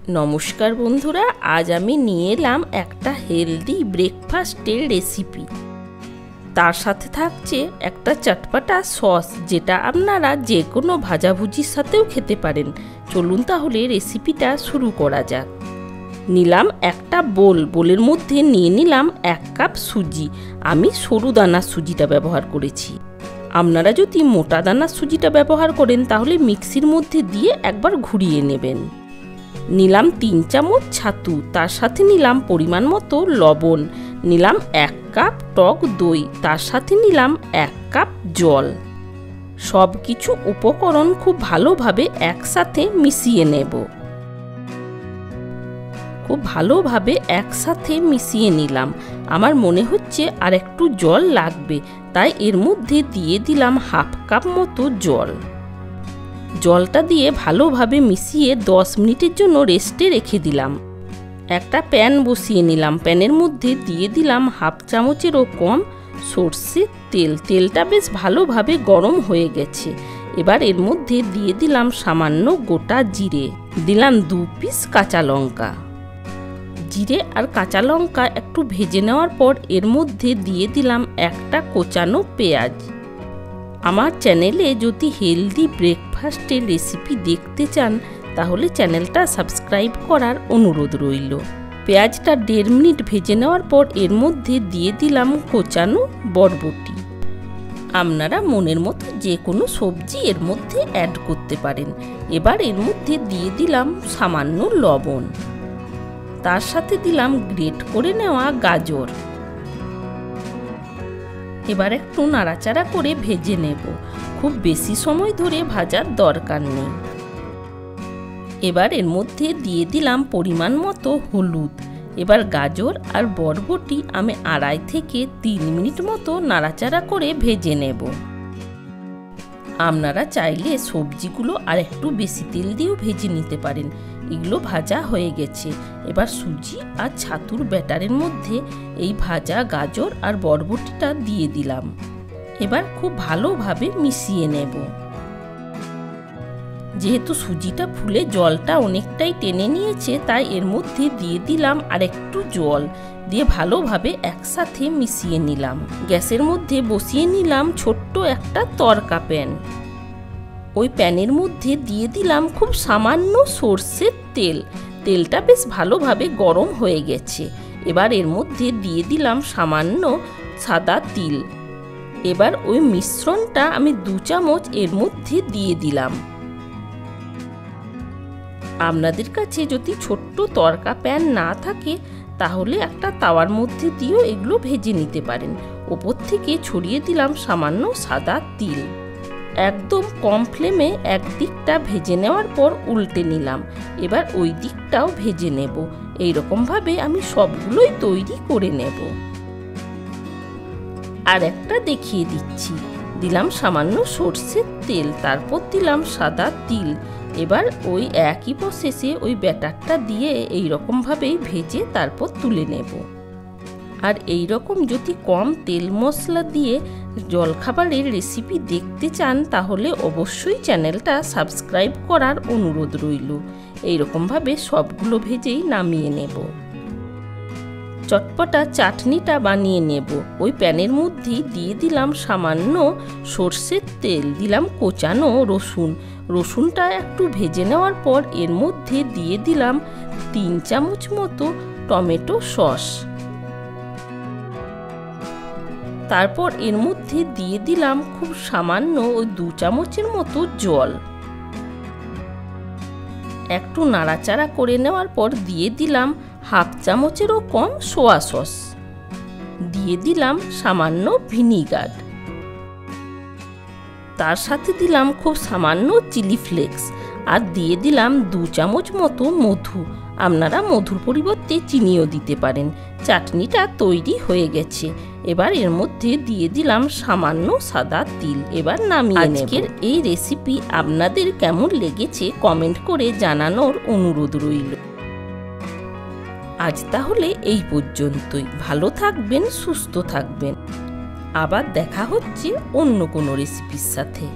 নমস্কার বন্ধুরা, আজ আমি নিয়ে এলাম একটা হেলদি ব্রেকফাস্টের রেসিপি। তার সাথে থাকছে একটা চটপটা সস, যেটা আপনারা যে কোনো ভাজাভুজির সাথেও খেতে পারেন। চলুন তাহলে রেসিপিটা শুরু করা যাক। নিলাম একটা বোলের মধ্যে নিয়ে নিলাম 1 কাপ সুজি। আমি সরু দানার সুজিটা ব্যবহার করেছি। আপনারা যদি মোটা দানার সুজিটা ব্যবহার করেন তাহলে মিক্সির মধ্যে দিয়ে একবার ঘুরিয়ে নেবেন। নিলাম 3 চামচ ছাতু, তার সাথে নিলাম পরিমাণ মতো লবণ, নিলাম 1 কাপ টক দই, তার সাথে নিলাম 1 কাপ জল। সব কিছু উপকরণ খুব ভালোভাবে একসাথে মিশিয়ে নেব। খুব ভালোভাবে একসাথে মিশিয়ে নিলাম। আমার মনে হচ্ছে আর একটু জল লাগবে, তাই এর মধ্যে দিয়ে দিলাম 1/2 কাপ মতো জল। জলটা দিয়ে ভালোভাবে মিশিয়ে 10 মিনিটের জন্য রেস্টে রেখে দিলাম। একটা প্যান বসিয়ে নিলাম। প্যানের মধ্যে দিয়ে দিলাম 1/2 চামচেরও কম সরষের তেল। তেলটা বেশ ভালোভাবে গরম হয়ে গেছে। এবার এর মধ্যে দিয়ে দিলাম সামান্য গোটা জিরে, দিলাম 2 পিস কাঁচা লঙ্কা। জিরে আর কাঁচা লঙ্কা একটু ভেজে নেওয়ার পর এর মধ্যে দিয়ে দিলাম একটা কোচানো পেঁয়াজ। আমার চ্যানেলে যদি হেলদি ব্রেকফাস্টের রেসিপি দেখতে চান তাহলে চ্যানেলটা সাবস্ক্রাইব করার অনুরোধ রইল। পেঁয়াজটা 1.5 মিনিট ভেজে নেওয়ার পর এর মধ্যে দিয়ে দিলাম কোচানো বরবটি। আপনারা মনের মতো যে কোনো সবজি এর মধ্যে অ্যাড করতে পারেন। এবার এর মধ্যে দিয়ে দিলাম সামান্য লবণ, তার সাথে দিলাম গ্রেট করে নেওয়া গাজর। এবার একটু নাড়াচাড়া করে ভেজে নেব। খুব বেশি সময় ধরে ভাজার দরকার নেই। এবার এর মধ্যে দিয়ে দিলাম পরিমাণ মতো হলুদ। এবার গাজর আর বরবটি আমি 2.5 থেকে 3 মিনিট মতো নাড়াচাড়া করে ভেজে নেব। আপনারা চাইলে সবজিগুলো আর একটু বেশি তেল দিয়েও ভেজে নিতে পারেন। এগুলো ভাজা হয়ে গেছে। এবার সুজি আর ছাতুর ব্যাটারের মধ্যে এই ভাজা গাজর আর বরবটিটা দিয়ে দিলাম। এবার খুব ভালোভাবে মিশিয়ে নেব। যেহেতু সুজিটা ফুলে জলটা অনেকটাই টেনে নিয়েছে, তাই এর মধ্যে দিয়ে দিলাম আর একটু জল দিয়ে ভালোভাবে একসাথে মিশিয়ে নিলাম। গ্যাসের মধ্যে বসিয়ে নিলাম ছোট্ট একটা তড়কা প্যান। ওই প্যানের মধ্যে দিয়ে দিলাম খুব সামান্য সরষের তেল। তেলটা বেশ ভালোভাবে গরম হয়ে গেছে। এবার এর মধ্যে দিয়ে দিলাম সামান্য সাদা তিল। এবার ওই মিশ্রণটা আমি 2 চামচ এর মধ্যে দিয়ে দিলাম। আপনাদের কাছে যদি ছোট্ট তড়কা প্যান না থাকে তাহলে একটা তাওয়ার মধ্যে দিয়েও এগুলো ভেজে নিতে পারেন। ওপর থেকে ছড়িয়ে দিলাম সামান্য সাদা তিল। একদম কম ফ্লেমে এক দিকটা ভেজে নেওয়ার পর উল্টে নিলাম। এবার ওই দিকটাও ভেজে নেব। এইরকমভাবে আমি সবগুলোই তৈরি করে নেব। আর একটা দেখিয়ে দিচ্ছি। দিলাম সামান্য সরষের তেল, তারপর দিলাম সাদা তিল। এবার ওই একই প্রসেসে ওই ব্যাটারটা দিয়ে এইরকমভাবেই ভেজে তারপর তুলে নেব। আর এই রকম যদি কম তেল মশলা দিয়ে জলখাবারের রেসিপি দেখতে চান তাহলে অবশ্যই চ্যানেলটা সাবস্ক্রাইব করার অনুরোধ রইল। এইরকমভাবে সবগুলো ভেজেই নামিয়ে নেব। চটপটা চাটনিটা বানিয়ে নেব। ওই প্যানের মধ্যেই দিয়ে দিলাম সামান্য সরষের তেল, দিলাম কোচানো রসুন। রসুনটা একটু ভেজে নেওয়ার পর এর মধ্যে দিয়ে দিলাম 3 চামচ মতো টমেটো সস। তারপর এর মধ্যে দিয়ে দিলাম খুব সামান্য ওই 2 চামচের মতো জল। একটু নাড়াচাড়া করে নেওয়ার পর দিয়ে দিলাম 1/2 চামচেরও কম সোয়া সস। দিয়ে দিলাম সামান্য ভিনিগার। তার সাথে দিলাম খুব সামান্য চিলি ফ্লেক্স। আর দিয়ে দিলাম 2 চামচ মতো মধু। আপনারা মধুর পরিবর্তে চিনিও দিতে পারেন। চাটনিটা তৈরি হয়ে গেছে। এবার এর মধ্যে দিয়ে দিলাম সামান্য সাদা তিল। এবার নামিয়ে নেব। আজকের এই রেসিপি আপনাদের কেমন লেগেছে কমেন্ট করে জানানোর অনুরোধ রইল। আজ তাহলে এই পর্যন্তই। ভালো থাকবেন, সুস্থ থাকবেন। আবার দেখা হচ্ছে অন্য কোনো রেসিপির সাথে।